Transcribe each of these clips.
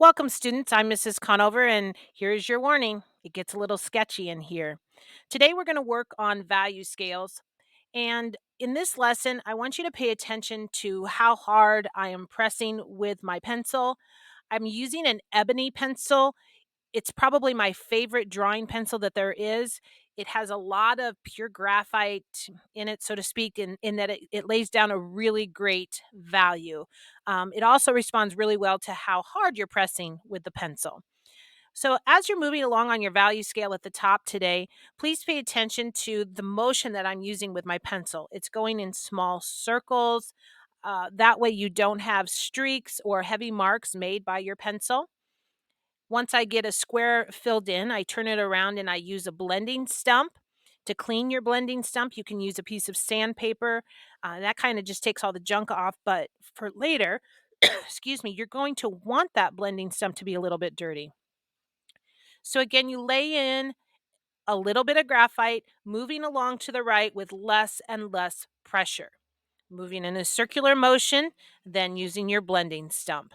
Welcome, students. I'm Mrs. Conover, and here's your warning. It gets a little sketchy in here. Today, we're going to work on value scales. And in this lesson, I want you to pay attention to how hard I am pressing with my pencil. I'm using an ebony pencil. It's probably my favorite drawing pencil that there is. It has a lot of pure graphite in it, so to speak, in that it lays down a really great value. It also responds really well to how hard you're pressing with the pencil. So, as you're moving along on your value scale at the top today, please pay attention to the motion that I'm using with my pencil. It's going in small circles. That way, you don't have streaks or heavy marks made by your pencil. Once I get a square filled in, I turn it around and I use a blending stump. To clean your blending stump, you can use a piece of sandpaper. That kind of just takes all the junk off. But for later, excuse me, you're going to want that blending stump to be a little bit dirty. So again, you lay in a little bit of graphite, moving along to the right with less and less pressure. Moving in a circular motion, then using your blending stump.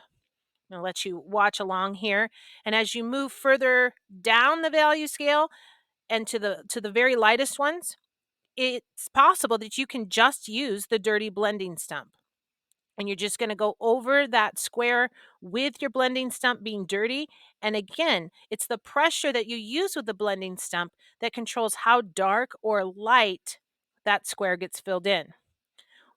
I'll let you watch along here. And as you move further down the value scale and to the very lightest ones, it's possible that you can just use the dirty blending stump. And you're just going to go over that square with your blending stump being dirty. And again, it's the pressure that you use with the blending stump that controls how dark or light that square gets filled in.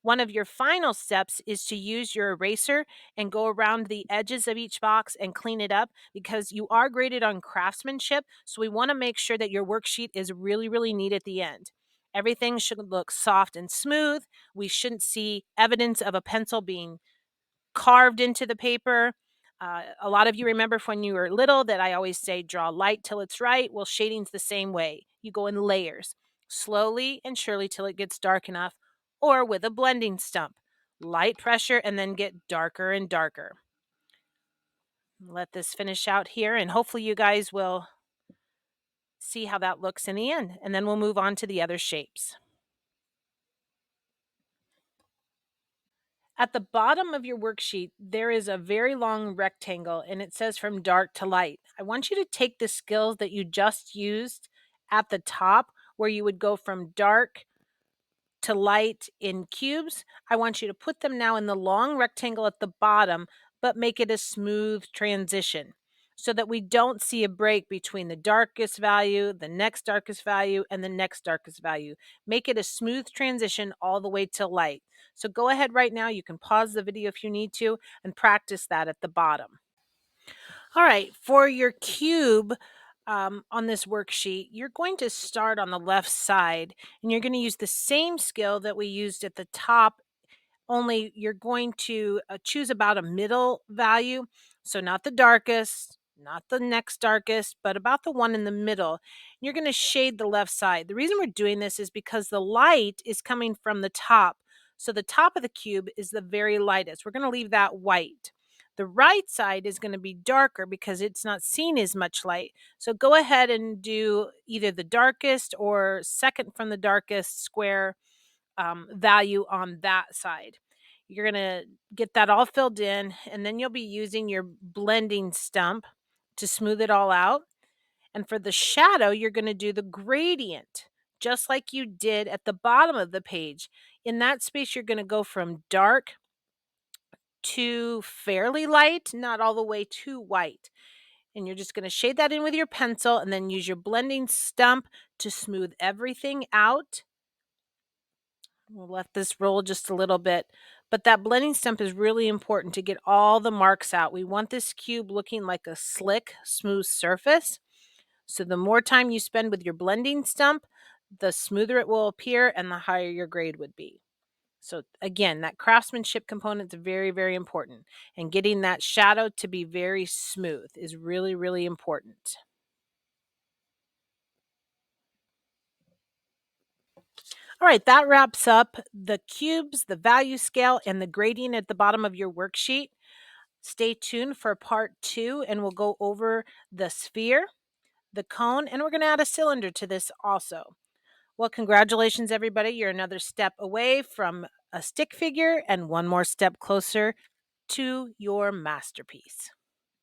One of your final steps is to use your eraser and go around the edges of each box and clean it up because you are graded on craftsmanship. So we want to make sure that your worksheet is really, really neat at the end. Everything should look soft and smooth. We shouldn't see evidence of a pencil being carved into the paper. A lot of you remember when you were little that I always say draw light till it's right. Well, shading's the same way. You go in layers, slowly and surely till it gets dark enough, or with a blending stump. Light pressure and then get darker and darker. Let this finish out here, and hopefully you guys will see how that looks in the end. And then we'll move on to the other shapes. At the bottom of your worksheet, there is a very long rectangle and it says from dark to light. I want you to take the skills that you just used at the top, where you would go from dark to light in cubes. I want you to put them now in the long rectangle at the bottom, but make it a smooth transition so that we don't see a break between the darkest value, the next darkest value, and the next darkest value. Make it a smooth transition all the way to light. So go ahead right now. You can pause the video if you need to and practice that at the bottom. All right, for your cube on this worksheet, you're going to start on the left side and you're going to use the same skill that we used at the top, only you're going to choose about a middle value. So not the darkest, not the next darkest, but about the one in the middle. You're going to shade the left side. The reason we're doing this is because the light is coming from the top. So the top of the cube is the very lightest. We're going to leave that white. The right side is going to be darker because it's not seeing as much light. So go ahead and do either the darkest or second from the darkest square value on that side. You're going to get that all filled in, and then you'll be using your blending stump to smooth it all out. And for the shadow, you're going to do the gradient, just like you did at the bottom of the page. In that space, you're going to go from dark to fairly light, not all the way to white. And you're just going to shade that in with your pencil and then use your blending stump to smooth everything out. We'll let this roll just a little bit. But that blending stump is really important to get all the marks out. We want this cube looking like a slick, smooth surface. So the more time you spend with your blending stump, the smoother it will appear and the higher your grade would be. So again, that craftsmanship component is very, very important. And getting that shadow to be very smooth is really, really important. All right, that wraps up the cubes, the value scale, and the gradient at the bottom of your worksheet. Stay tuned for part 2, and we'll go over the sphere, the cone, and we're going to add a cylinder to this also. Well, congratulations, everybody. You're another step away from a stick figure and one more step closer to your masterpiece.